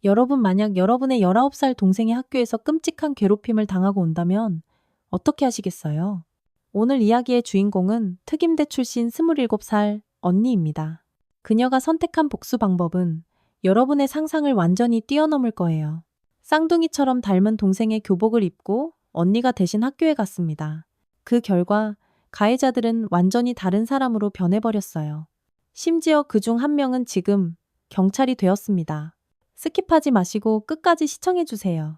여러분 만약 여러분의 19살 동생이 학교에서 끔찍한 괴롭힘을 당하고 온다면 어떻게 하시겠어요? 오늘 이야기의 주인공은 특임대 출신 27살 언니입니다. 그녀가 선택한 복수 방법은 여러분의 상상을 완전히 뛰어넘을 거예요. 쌍둥이처럼 닮은 동생의 교복을 입고 언니가 대신 학교에 갔습니다. 그 결과 가해자들은 완전히 다른 사람으로 변해버렸어요. 심지어 그중 한 명은 지금 경찰이 되었습니다. 스킵하지 마시고 끝까지 시청해주세요.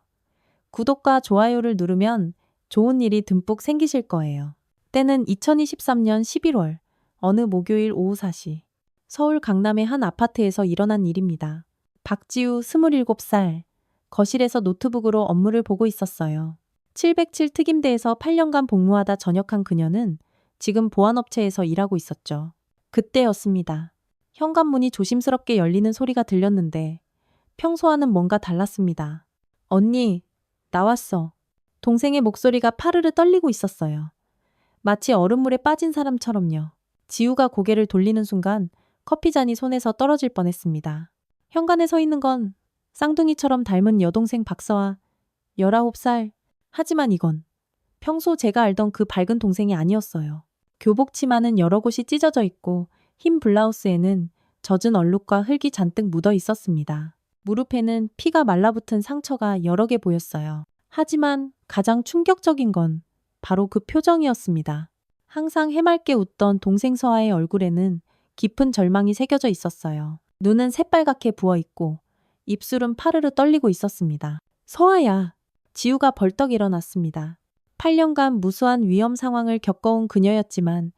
구독과 좋아요를 누르면 좋은 일이 듬뿍 생기실 거예요. 때는 2023년 11월 어느 목요일 오후 4시 서울 강남의 한 아파트에서 일어난 일입니다. 박지우 27살 거실에서 노트북으로 업무를 보고 있었어요. 707 특임대에서 8년간 복무하다 전역한 그녀는 지금 보안업체에서 일하고 있었죠. 그때였습니다. 현관문이 조심스럽게 열리는 소리가 들렸는데 평소와는 뭔가 달랐습니다. 언니, 나왔어. 동생의 목소리가 파르르 떨리고 있었어요. 마치 얼음물에 빠진 사람처럼요. 지우가 고개를 돌리는 순간 커피잔이 손에서 떨어질 뻔했습니다. 현관에 서 있는 건 쌍둥이처럼 닮은 여동생 박서아, 19살. 하지만 이건 평소 제가 알던 그 밝은 동생이 아니었어요. 교복 치마는 여러 곳이 찢어져 있고 흰 블라우스에는 젖은 얼룩과 흙이 잔뜩 묻어 있었습니다. 무릎에는 피가 말라붙은 상처가 여러 개 보였어요. 하지만 가장 충격적인 건 바로 그 표정이었습니다. 항상 해맑게 웃던 동생 서아의 얼굴에는 깊은 절망이 새겨져 있었어요. 눈은 새빨갛게 부어있고 입술은 파르르 떨리고 있었습니다. 서아야. 지우가 벌떡 일어났습니다. 8년간 무수한 위험 상황을 겪어온 그녀였지만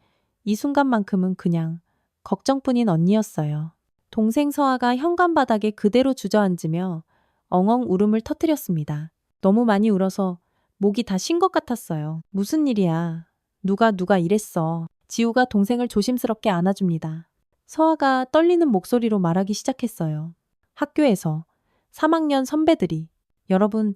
이 순간만큼은 그냥 걱정뿐인 언니였어요. 동생 서아가 현관 바닥에 그대로 주저앉으며 엉엉 울음을 터뜨렸습니다. 너무 많이 울어서 목이 다 쉰 것 같았어요. 무슨 일이야. 누가 이랬어. 지우가 동생을 조심스럽게 안아줍니다. 서아가 떨리는 목소리로 말하기 시작했어요. 학교에서 3학년 선배들이. 여러분,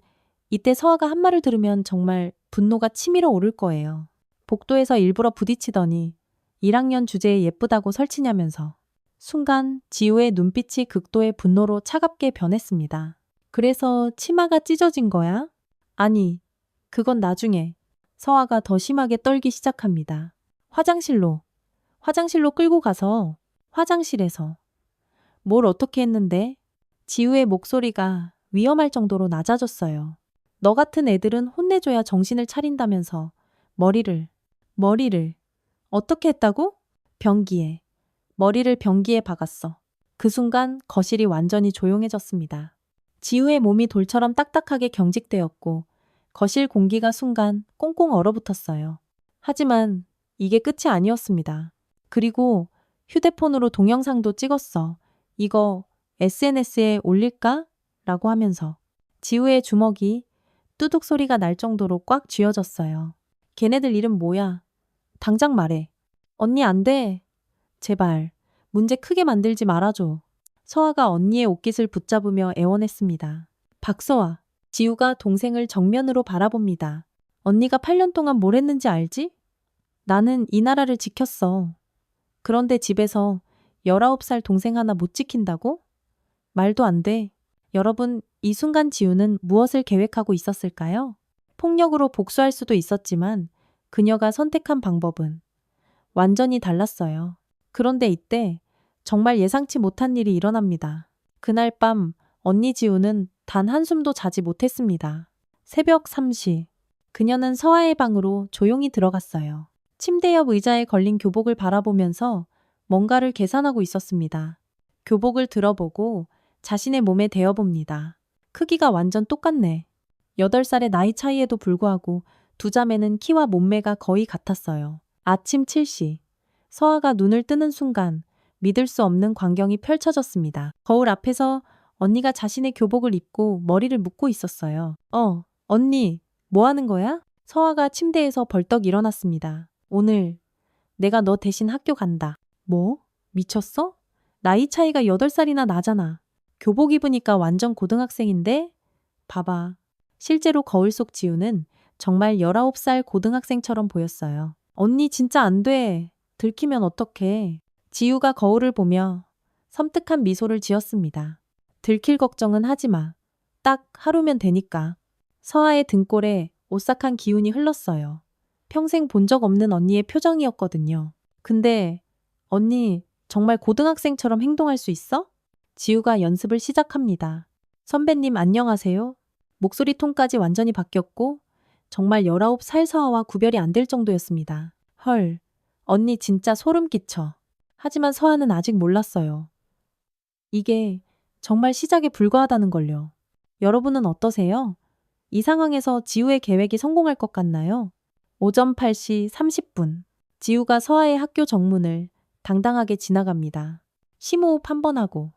이때 서아가 한 말을 들으면 정말 분노가 치밀어 오를 거예요. 복도에서 일부러 부딪히더니 1학년 주제에 예쁘다고 설치냐면서. 순간 지우의 눈빛이 극도의 분노로 차갑게 변했습니다. 그래서 치마가 찢어진 거야? 아니, 그건 나중에. 서아가 더 심하게 떨기 시작합니다. 화장실로 끌고 가서 화장실에서. 뭘 어떻게 했는데? 지우의 목소리가 위험할 정도로 낮아졌어요. 너 같은 애들은 혼내줘야 정신을 차린다면서 머리를 어떻게 했다고? 변기에. 머리를 변기에 박았어. 그 순간 거실이 완전히 조용해졌습니다. 지우의 몸이 돌처럼 딱딱하게 경직되었고 거실 공기가 순간 꽁꽁 얼어붙었어요. 하지만 이게 끝이 아니었습니다. 그리고 휴대폰으로 동영상도 찍었어. 이거 SNS에 올릴까? 라고 하면서 지우의 주먹이 뚜둑 소리가 날 정도로 꽉 쥐어졌어요. 걔네들 이름 뭐야? 당장 말해. 언니 안 돼. 제발 문제 크게 만들지 말아줘. 서아가 언니의 옷깃을 붙잡으며 애원했습니다. 박서아. 지우가 동생을 정면으로 바라봅니다. 언니가 8년 동안 뭘 했는지 알지? 나는 이 나라를 지켰어. 그런데 집에서 19살 동생 하나 못 지킨다고? 말도 안 돼. 여러분, 이 순간 지우는 무엇을 계획하고 있었을까요? 폭력으로 복수할 수도 있었지만 그녀가 선택한 방법은 완전히 달랐어요. 그런데 이때 정말 예상치 못한 일이 일어납니다. 그날 밤 언니 지우는 단 한숨도 자지 못했습니다. 새벽 3시. 그녀는 서아의 방으로 조용히 들어갔어요. 침대 옆 의자에 걸린 교복을 바라보면서 뭔가를 계산하고 있었습니다. 교복을 들어보고 자신의 몸에 대어봅니다. 크기가 완전 똑같네. 8살의 나이 차이에도 불구하고 두 자매는 키와 몸매가 거의 같았어요. 아침 7시. 서아가 눈을 뜨는 순간 믿을 수 없는 광경이 펼쳐졌습니다. 거울 앞에서 언니가 자신의 교복을 입고 머리를 묶고 있었어요. 언니, 뭐 하는 거야? 서아가 침대에서 벌떡 일어났습니다. 오늘 내가 너 대신 학교 간다. 뭐? 미쳤어? 나이 차이가 8살이나 나잖아. 교복 입으니까 완전 고등학생인데? 봐봐. 실제로 거울 속 지우는 정말 19살 고등학생처럼 보였어요. 언니 진짜 안 돼. 들키면 어떡해. 지우가 거울을 보며 섬뜩한 미소를 지었습니다. 들킬 걱정은 하지 마. 딱 하루면 되니까. 서아의 등골에 오싹한 기운이 흘렀어요. 평생 본 적 없는 언니의 표정이었거든요. 근데 언니 정말 고등학생처럼 행동할 수 있어? 지우가 연습을 시작합니다. 선배님 안녕하세요. 목소리 톤까지 완전히 바뀌었고 정말 19살 서아와 구별이 안 될 정도였습니다. 헐, 언니 진짜 소름 끼쳐. 하지만 서아는 아직 몰랐어요. 이게 정말 시작에 불과하다는 걸요. 여러분은 어떠세요? 이 상황에서 지우의 계획이 성공할 것 같나요? 오전 8시 30분. 지우가 서아의 학교 정문을 당당하게 지나갑니다. 심호흡 한 번 하고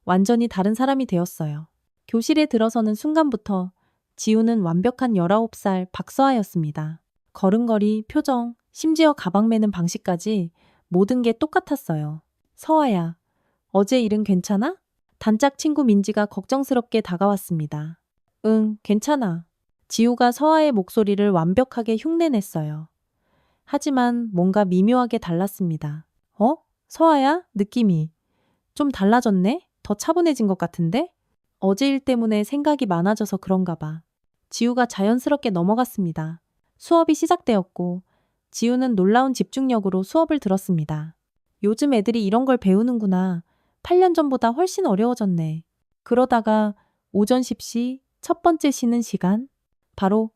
완전히 다른 사람이 되었어요. 교실에 들어서는 순간부터 지우는 완벽한 19살 박서아였습니다. 걸음걸이, 표정, 심지어 가방 매는 방식까지 모든 게 똑같았어요. 서아야, 어제 일은 괜찮아? 단짝 친구 민지가 걱정스럽게 다가왔습니다. 응, 괜찮아. 지우가 서아의 목소리를 완벽하게 흉내냈어요. 하지만 뭔가 미묘하게 달랐습니다. 어? 서아야? 느낌이 좀 달라졌네? 더 차분해진 것 같은데? 어제 일 때문에 생각이 많아져서 그런가 봐. 지우가 자연스럽게 넘어갔습니다. 수업이 시작되었고 지우는 놀라운 집중력으로 수업을 들었습니다. 요즘 애들이 이런 걸 배우는구나. 8년 전보다 훨씬 어려워졌네. 그러다가 오전 10시 첫 번째 쉬는 시간? 바로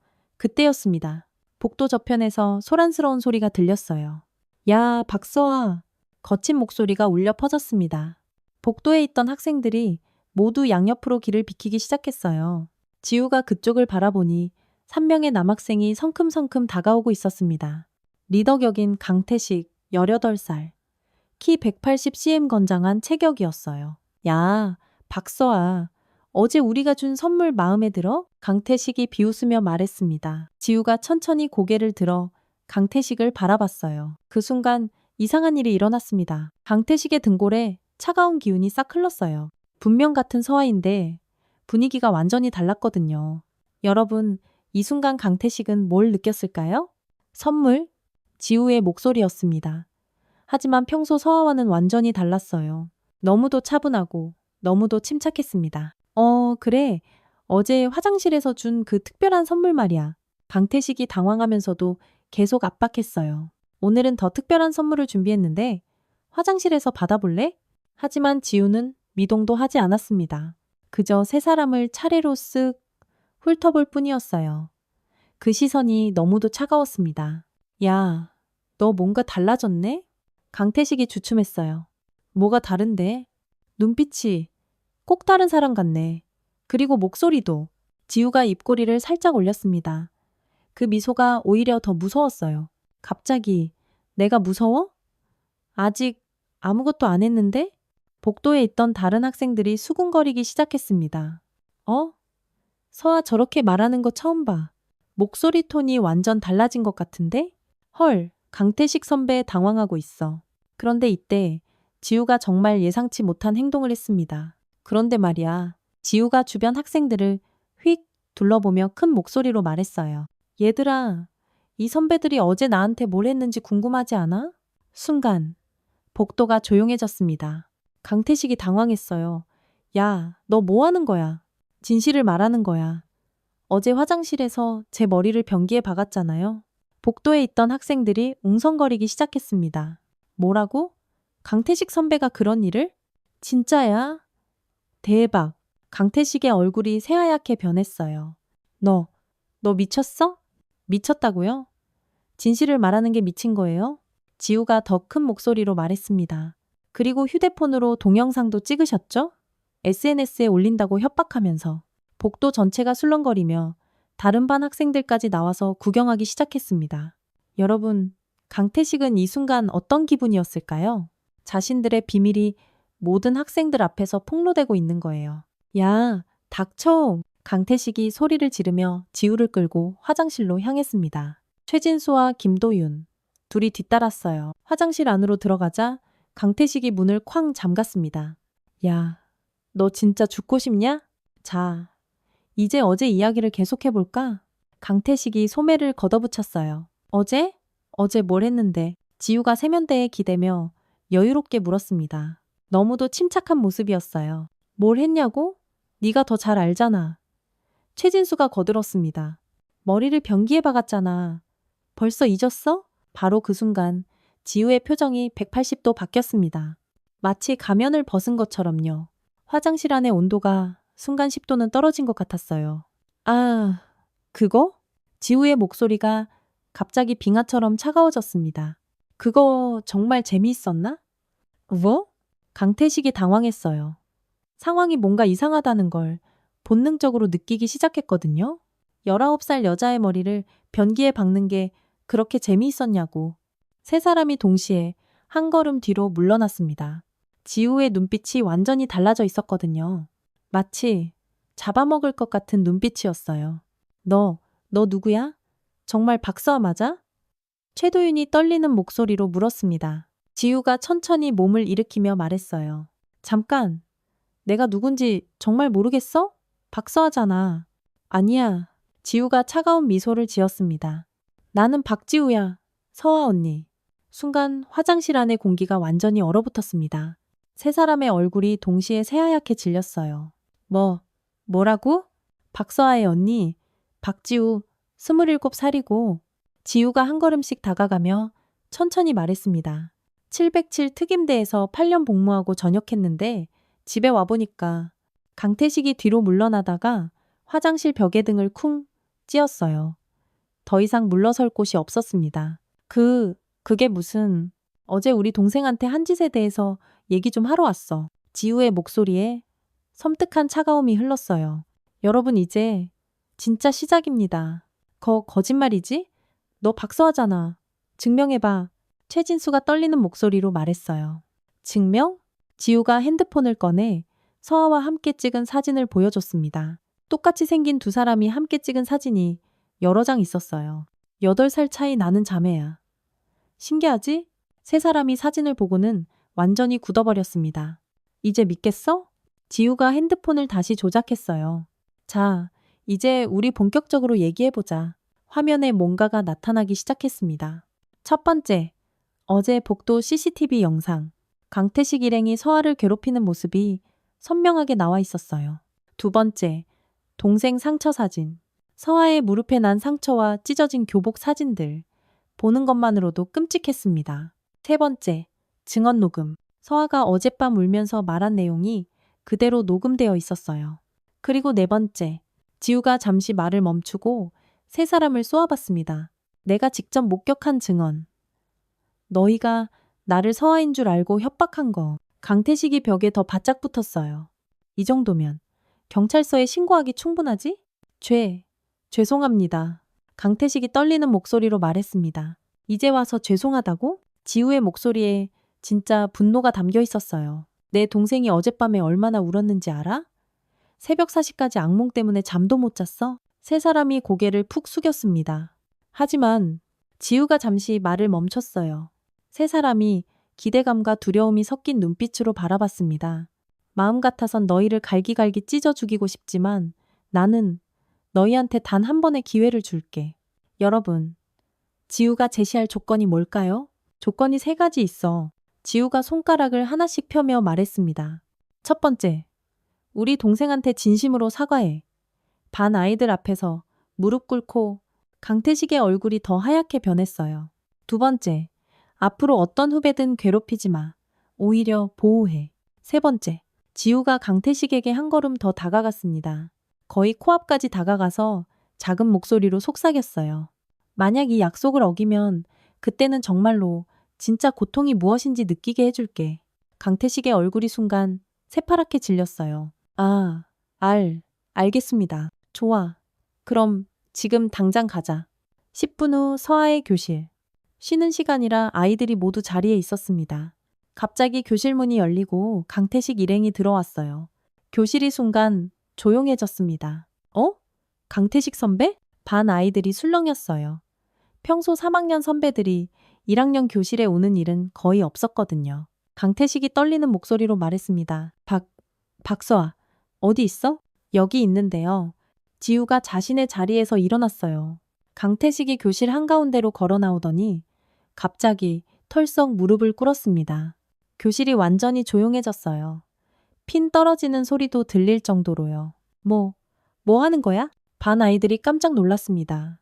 그때였습니다. 복도 저편에서 소란스러운 소리가 들렸어요. 야, 박서아. 거친 목소리가 울려 퍼졌습니다. 복도에 있던 학생들이 모두 양옆으로 길을 비키기 시작했어요. 지우가 그쪽을 바라보니 3명의 남학생이 성큼성큼 다가오고 있었습니다. 리더 격인 강태식, 18살. 키 180cm 건장한 체격이었어요. 야, 박서아. 어제 우리가 준 선물 마음에 들어? 강태식이 비웃으며 말했습니다. 지우가 천천히 고개를 들어 강태식을 바라봤어요. 그 순간 이상한 일이 일어났습니다. 강태식의 등골에 차가운 기운이 싹 흘렀어요. 분명 같은 서아인데 분위기가 완전히 달랐거든요. 여러분, 이 순간 강태식은 뭘 느꼈을까요? 선물? 지우의 목소리였습니다. 하지만 평소 서아와는 완전히 달랐어요. 너무도 차분하고 너무도 침착했습니다. 그래. 어제 화장실에서 준 그 특별한 선물 말이야. 강태식이 당황하면서도 계속 압박했어요. 오늘은 더 특별한 선물을 준비했는데 화장실에서 받아볼래? 하지만 지우는 미동도 하지 않았습니다. 그저 세 사람을 차례로 쓱 훑어볼 뿐이었어요. 그 시선이 너무도 차가웠습니다. 야, 너 뭔가 달라졌네? 강태식이 주춤했어요. 뭐가 다른데? 눈빛이 꼭 다른 사람 같네. 그리고 목소리도. 지우가 입꼬리를 살짝 올렸습니다. 그 미소가 오히려 더 무서웠어요. 갑자기 내가 무서워? 아직 아무것도 안 했는데? 복도에 있던 다른 학생들이 수군거리기 시작했습니다. 서아 저렇게 말하는 거 처음 봐. 목소리 톤이 완전 달라진 것 같은데? 헐, 강태식 선배 당황하고 있어. 그런데 이때 지우가 정말 예상치 못한 행동을 했습니다. 그런데 말이야, 지우가 주변 학생들을 휙 둘러보며 큰 목소리로 말했어요. 얘들아, 이 선배들이 어제 나한테 뭘 했는지 궁금하지 않아? 순간 복도가 조용해졌습니다. 강태식이 당황했어요. 야, 너 뭐 하는 거야? 진실을 말하는 거야. 어제 화장실에서 제 머리를 변기에 박았잖아요. 복도에 있던 학생들이 웅성거리기 시작했습니다. 뭐라고? 강태식 선배가 그런 일을? 진짜야? 대박. 강태식의 얼굴이 새하얗게 변했어요. 너 미쳤어? 미쳤다고요? 진실을 말하는 게 미친 거예요? 지우가 더 큰 목소리로 말했습니다. 그리고 휴대폰으로 동영상도 찍으셨죠? SNS에 올린다고 협박하면서 복도 전체가 술렁거리며 다른 반 학생들까지 나와서 구경하기 시작했습니다. 여러분, 강태식은 이 순간 어떤 기분이었을까요? 자신들의 비밀이 모든 학생들 앞에서 폭로되고 있는 거예요. 야, 닥쳐! 강태식이 소리를 지르며 지우를 끌고 화장실로 향했습니다. 최진수와 김도윤, 둘이 뒤따랐어요. 화장실 안으로 들어가자 강태식이 문을 쾅 잠갔습니다. 야, 너 진짜 죽고 싶냐? 자, 이제 어제 이야기를 계속해볼까? 강태식이 소매를 걷어붙였어요. 어제? 어제 뭘 했는데? 지우가 세면대에 기대며 여유롭게 물었습니다. 너무도 침착한 모습이었어요. 뭘 했냐고? 네가 더 잘 알잖아. 최진수가 거들었습니다. 머리를 변기에 박았잖아. 벌써 잊었어? 바로 그 순간 지우의 표정이 180도 바뀌었습니다. 마치 가면을 벗은 것처럼요. 화장실 안의 온도가 순간 10도는 떨어진 것 같았어요. 아, 그거? 지우의 목소리가 갑자기 빙하처럼 차가워졌습니다. 그거 정말 재미있었나? 뭐? 강태식이 당황했어요. 상황이 뭔가 이상하다는 걸 본능적으로 느끼기 시작했거든요. 19살 여자의 머리를 변기에 박는 게 그렇게 재미있었냐고. 세 사람이 동시에 한 걸음 뒤로 물러났습니다. 지우의 눈빛이 완전히 달라져 있었거든요. 마치 잡아먹을 것 같은 눈빛이었어요. 너 누구야? 정말 박사와 맞아? 최도윤이 떨리는 목소리로 물었습니다. 지우가 천천히 몸을 일으키며 말했어요. 잠깐, 내가 누군지 정말 모르겠어? 박서하잖아. 아니야. 지우가 차가운 미소를 지었습니다. 나는 박지우야. 서아 언니. 순간 화장실 안의 공기가 완전히 얼어붙었습니다. 세 사람의 얼굴이 동시에 새하얗게 질렸어요. 뭐라고? 박서아의 언니, 박지우, 27살이고, 지우가 한 걸음씩 다가가며 천천히 말했습니다. 707 특임대에서 8년 복무하고 전역했는데 집에 와보니까 강태식이 뒤로 물러나다가 화장실 벽에 등을 쿵 찧었어요. 더 이상 물러설 곳이 없었습니다. 그게 무슨... 어제 우리 동생한테 한 짓에 대해서 얘기 좀 하러 왔어. 지우의 목소리에 섬뜩한 차가움이 흘렀어요. 여러분 이제 진짜 시작입니다. 거짓말이지? 너 박사하잖아. 증명해봐. 최진수가 떨리는 목소리로 말했어요. 증명? 지우가 핸드폰을 꺼내 서아와 함께 찍은 사진을 보여줬습니다. 똑같이 생긴 두 사람이 함께 찍은 사진이 여러 장 있었어요. 8살 차이 나는 자매야. 신기하지? 세 사람이 사진을 보고는 완전히 굳어버렸습니다. 이제 믿겠어? 지우가 핸드폰을 다시 조작했어요. 자, 이제 우리 본격적으로 얘기해보자. 화면에 뭔가가 나타나기 시작했습니다. 첫 번째, 어제 복도 CCTV 영상. 강태식 일행이 서아를 괴롭히는 모습이 선명하게 나와 있었어요. 두 번째, 동생 상처 사진. 서아의 무릎에 난 상처와 찢어진 교복 사진들. 보는 것만으로도 끔찍했습니다. 세 번째, 증언 녹음. 서아가 어젯밤 울면서 말한 내용이 그대로 녹음되어 있었어요. 그리고 네 번째, 지우가 잠시 말을 멈추고 세 사람을 쏘아봤습니다. 내가 직접 목격한 증언. 너희가 나를 서아인 줄 알고 협박한 거. 강태식이 벽에 더 바짝 붙었어요. 이 정도면 경찰서에 신고하기 충분하지? 죄송합니다. 강태식이 떨리는 목소리로 말했습니다. 이제 와서 죄송하다고? 지우의 목소리에 진짜 분노가 담겨 있었어요. 내 동생이 어젯밤에 얼마나 울었는지 알아? 새벽 4시까지 악몽 때문에 잠도 못 잤어? 세 사람이 고개를 푹 숙였습니다. 하지만 지우가 잠시 말을 멈췄어요. 세 사람이 기대감과 두려움이 섞인 눈빛으로 바라봤습니다. 마음 같아선 너희를 갈기갈기 찢어 죽이고 싶지만 나는 너희한테 단 한 번의 기회를 줄게. 여러분, 지우가 제시할 조건이 뭘까요? 조건이 3가지 있어. 지우가 손가락을 하나씩 펴며 말했습니다. 첫 번째, 우리 동생한테 진심으로 사과해. 반 아이들 앞에서 무릎 꿇고. 강태식의 얼굴이 더 하얗게 변했어요. 두 번째, 앞으로 어떤 후배든 괴롭히지 마. 오히려 보호해. 세 번째, 지우가 강태식에게 한 걸음 더 다가갔습니다. 거의 코앞까지 다가가서 작은 목소리로 속삭였어요. 만약 이 약속을 어기면 그때는 정말로 진짜 고통이 무엇인지 느끼게 해줄게. 강태식의 얼굴이 순간 새파랗게 질렸어요. 알겠습니다. 좋아. 그럼 지금 당장 가자. 10분 후 서아의 교실. 쉬는 시간이라 아이들이 모두 자리에 있었습니다. 갑자기 교실 문이 열리고 강태식 일행이 들어왔어요. 교실이 순간 조용해졌습니다. 강태식 선배? 반 아이들이 술렁였어요. 평소 3학년 선배들이 1학년 교실에 오는 일은 거의 없었거든요. 강태식이 떨리는 목소리로 말했습니다. 박서아, 어디 있어? 여기 있는데요. 지우가 자신의 자리에서 일어났어요. 강태식이 교실 한가운데로 걸어 나오더니 갑자기 털썩 무릎을 꿇었습니다. 교실이 완전히 조용해졌어요. 핀 떨어지는 소리도 들릴 정도로요. 뭐 하는 거야? 반 아이들이 깜짝 놀랐습니다.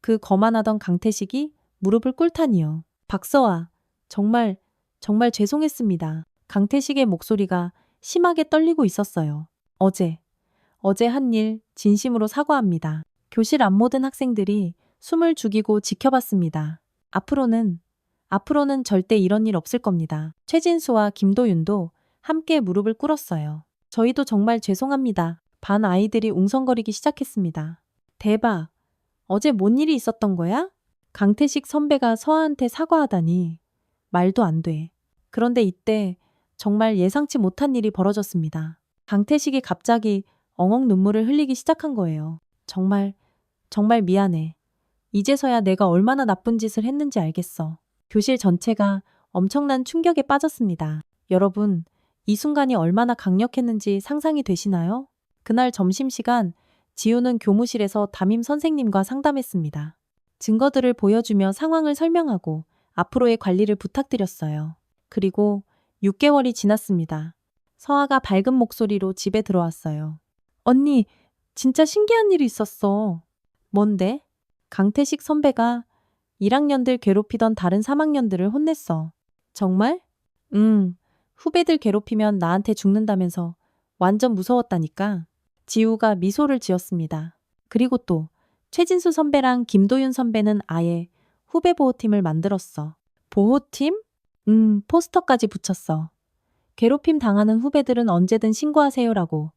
그 거만하던 강태식이 무릎을 꿇다니요. 박서아, 정말 죄송했습니다. 강태식의 목소리가 심하게 떨리고 있었어요. 어제 한 일 진심으로 사과합니다. 교실 앞 모든 학생들이 숨을 죽이고 지켜봤습니다. 앞으로는 절대 이런 일 없을 겁니다. 최진수와 김도윤도 함께 무릎을 꿇었어요. 저희도 정말 죄송합니다. 반 아이들이 웅성거리기 시작했습니다. 대박! 어제 뭔 일이 있었던 거야? 강태식 선배가 서아한테 사과하다니. 말도 안 돼. 그런데 이때 정말 예상치 못한 일이 벌어졌습니다. 강태식이 갑자기 엉엉 눈물을 흘리기 시작한 거예요. 정말 미안해. 이제서야 내가 얼마나 나쁜 짓을 했는지 알겠어. 교실 전체가 엄청난 충격에 빠졌습니다. 여러분, 이 순간이 얼마나 강력했는지 상상이 되시나요? 그날 점심시간 지우는 교무실에서 담임 선생님과 상담했습니다. 증거들을 보여주며 상황을 설명하고 앞으로의 관리를 부탁드렸어요. 그리고 6개월이 지났습니다. 서아가 밝은 목소리로 집에 들어왔어요. 언니, 진짜 신기한 일이 있었어. 뭔데? 강태식 선배가 1학년들 괴롭히던 다른 3학년들을 혼냈어. 정말? 후배들 괴롭히면 나한테 죽는다면서 완전 무서웠다니까. 지우가 미소를 지었습니다. 그리고 또 최진수 선배랑 김도윤 선배는 아예 후배 보호팀을 만들었어. 보호팀? 포스터까지 붙였어. 괴롭힘 당하는 후배들은 언제든 신고하세요라고.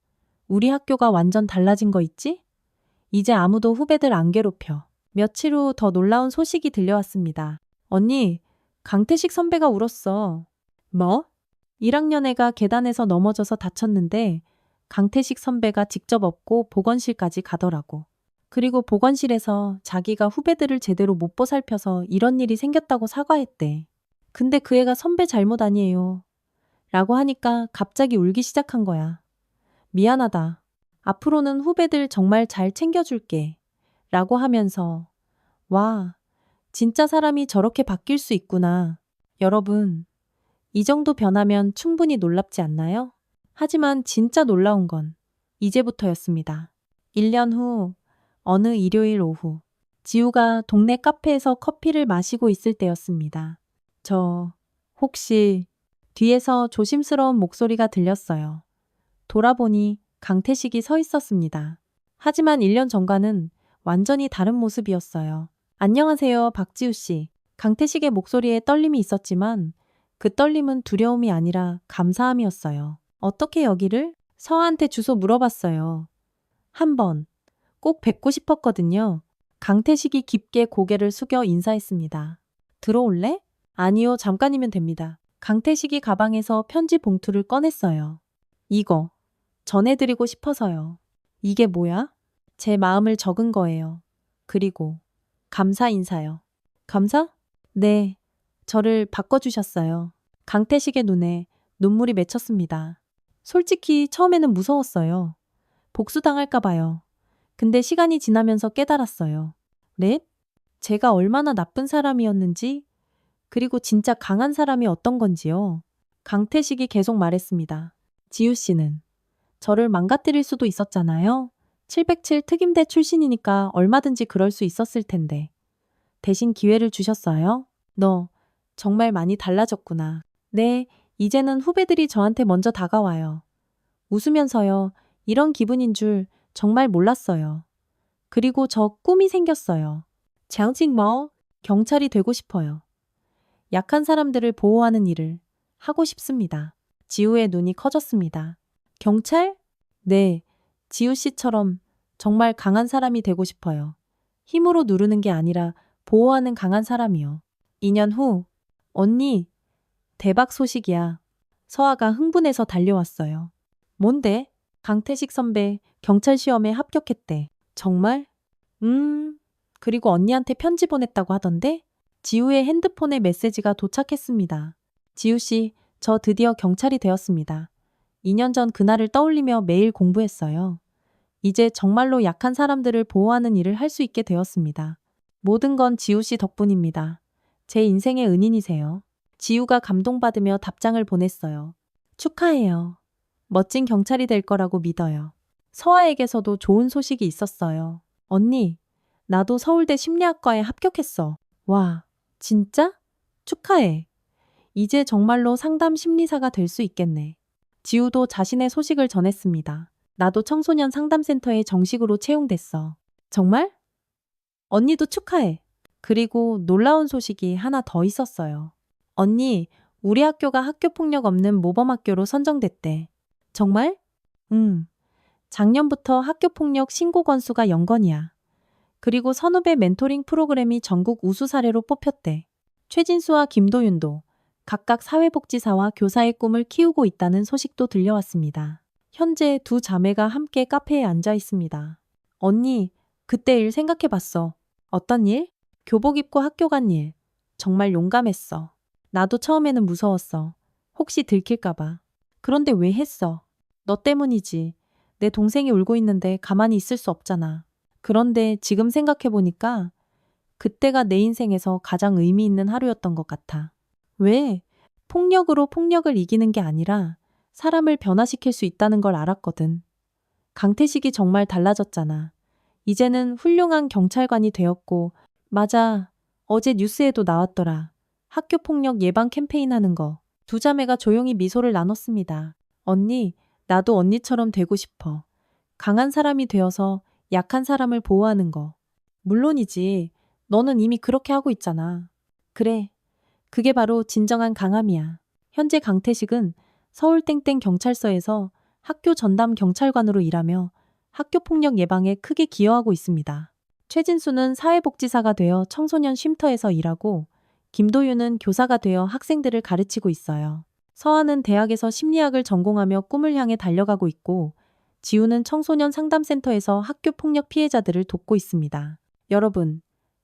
우리 학교가 완전 달라진 거 있지? 이제 아무도 후배들 안 괴롭혀. 며칠 후 더 놀라운 소식이 들려왔습니다. 언니, 강태식 선배가 울었어. 뭐? 1학년 애가 계단에서 넘어져서 다쳤는데 강태식 선배가 직접 업고 보건실까지 가더라고. 그리고 보건실에서 자기가 후배들을 제대로 못 보살펴서 이런 일이 생겼다고 사과했대. 근데 그 애가 선배 잘못 아니에요. 라고 하니까 갑자기 울기 시작한 거야. 미안하다. 앞으로는 후배들 정말 잘 챙겨줄게. 라고 하면서 와, 진짜 사람이 저렇게 바뀔 수 있구나. 여러분, 이 정도 변하면 충분히 놀랍지 않나요? 하지만 진짜 놀라운 건 이제부터였습니다. 1년 후 어느 일요일 오후 지우가 동네 카페에서 커피를 마시고 있을 때였습니다. 혹시 뒤에서 조심스러운 목소리가 들렸어요. 돌아보니 강태식이 서 있었습니다. 하지만 1년 전과는 완전히 다른 모습이었어요. 안녕하세요, 박지우 씨. 강태식의 목소리에 떨림이 있었지만 그 떨림은 두려움이 아니라 감사함이었어요. 어떻게 여기를? 서아한테 주소 물어봤어요. 한번 꼭 뵙고 싶었거든요. 강태식이 깊게 고개를 숙여 인사했습니다. 들어올래? 아니요, 잠깐이면 됩니다. 강태식이 가방에서 편지 봉투를 꺼냈어요. 이거 전해드리고 싶어서요. 이게 뭐야? 제 마음을 적은 거예요. 그리고 감사 인사요. 감사? 네, 저를 바꿔주셨어요. 강태식의 눈에 눈물이 맺혔습니다. 솔직히 처음에는 무서웠어요. 복수당할까 봐요. 근데 시간이 지나면서 깨달았어요. 네? 제가 얼마나 나쁜 사람이었는지, 그리고 진짜 강한 사람이 어떤 건지요. 강태식이 계속 말했습니다. 지우 씨는 저를 망가뜨릴 수도 있었잖아요. 707 특임대 출신이니까 얼마든지 그럴 수 있었을 텐데. 대신 기회를 주셨어요? 너 정말 많이 달라졌구나. 네, 이제는 후배들이 저한테 먼저 다가와요. 웃으면서요. 이런 기분인 줄 정말 몰랐어요. 그리고 저 꿈이 생겼어요. 장직뭐 경찰이 되고 싶어요. 약한 사람들을 보호하는 일을 하고 싶습니다. 지우의 눈이 커졌습니다. 경찰? 네, 지우 씨처럼 정말 강한 사람이 되고 싶어요. 힘으로 누르는 게 아니라 보호하는 강한 사람이요. 2년 후, 언니, 대박 소식이야. 서아가 흥분해서 달려왔어요. 뭔데? 강태식 선배 경찰 시험에 합격했대. 정말? 그리고 언니한테 편지 보냈다고 하던데? 지우의 핸드폰에 메시지가 도착했습니다. 지우 씨, 저 드디어 경찰이 되었습니다. 2년 전 그날을 떠올리며 매일 공부했어요. 이제 정말로 약한 사람들을 보호하는 일을 할 수 있게 되었습니다. 모든 건 지우 씨 덕분입니다. 제 인생의 은인이세요. 지우가 감동받으며 답장을 보냈어요. 축하해요. 멋진 경찰이 될 거라고 믿어요. 서아에게서도 좋은 소식이 있었어요. 언니, 나도 서울대 심리학과에 합격했어. 와, 진짜? 축하해. 이제 정말로 상담 심리사가 될 수 있겠네. 지우도 자신의 소식을 전했습니다. 나도 청소년 상담센터에 정식으로 채용됐어. 정말? 언니도 축하해. 그리고 놀라운 소식이 하나 더 있었어요. 언니, 우리 학교가 학교폭력 없는 모범학교로 선정됐대. 정말? 응. 작년부터 학교폭력 신고 건수가 0건이야. 그리고 선후배 멘토링 프로그램이 전국 우수 사례로 뽑혔대. 최진수와 김도윤도 각각 사회복지사와 교사의 꿈을 키우고 있다는 소식도 들려왔습니다. 현재 두 자매가 함께 카페에 앉아 있습니다. 언니, 그때 일 생각해봤어. 어떤 일? 교복 입고 학교 간 일. 정말 용감했어. 나도 처음에는 무서웠어. 혹시 들킬까봐. 그런데 왜 했어? 너 때문이지. 내 동생이 울고 있는데 가만히 있을 수 없잖아. 그런데 지금 생각해보니까 그때가 내 인생에서 가장 의미 있는 하루였던 것 같아. 왜? 폭력으로 폭력을 이기는 게 아니라 사람을 변화시킬 수 있다는 걸 알았거든. 강태식이 정말 달라졌잖아. 이제는 훌륭한 경찰관이 되었고, 맞아. 어제 뉴스에도 나왔더라. 학교 폭력 예방 캠페인 하는 거. 두 자매가 조용히 미소를 나눴습니다. 언니, 나도 언니처럼 되고 싶어. 강한 사람이 되어서 약한 사람을 보호하는 거. 물론이지. 너는 이미 그렇게 하고 있잖아. 그래. 그게 바로 진정한 강함이야. 현재 강태식은 서울 땡땡 경찰서에서 학교 전담 경찰관으로 일하며 학교폭력 예방에 크게 기여하고 있습니다. 최진수는 사회복지사가 되어 청소년 쉼터에서 일하고 김도윤은 교사가 되어 학생들을 가르치고 있어요. 서아는 대학에서 심리학을 전공하며 꿈을 향해 달려가고 있고 지우는 청소년 상담센터에서 학교폭력 피해자들을 돕고 있습니다. 여러분,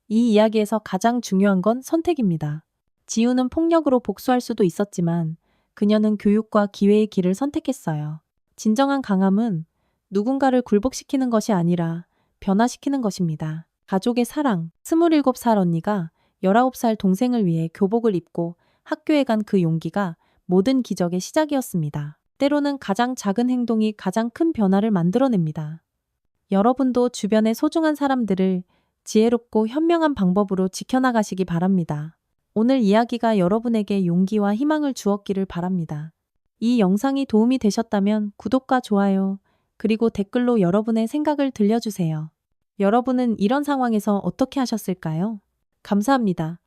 이 이야기에서 가장 중요한 건 선택입니다. 지우는 폭력으로 복수할 수도 있었지만 그녀는 교육과 기회의 길을 선택했어요. 진정한 강함은 누군가를 굴복시키는 것이 아니라 변화시키는 것입니다. 가족의 사랑. 27살 언니가 19살 동생을 위해 교복을 입고 학교에 간 그 용기가 모든 기적의 시작이었습니다. 때로는 가장 작은 행동이 가장 큰 변화를 만들어냅니다. 여러분도 주변의 소중한 사람들을 지혜롭고 현명한 방법으로 지켜나가시기 바랍니다. 오늘 이야기가 여러분에게 용기와 희망을 주었기를 바랍니다. 이 영상이 도움이 되셨다면 구독과 좋아요, 그리고 댓글로 여러분의 생각을 들려주세요. 여러분은 이런 상황에서 어떻게 하셨을까요? 감사합니다.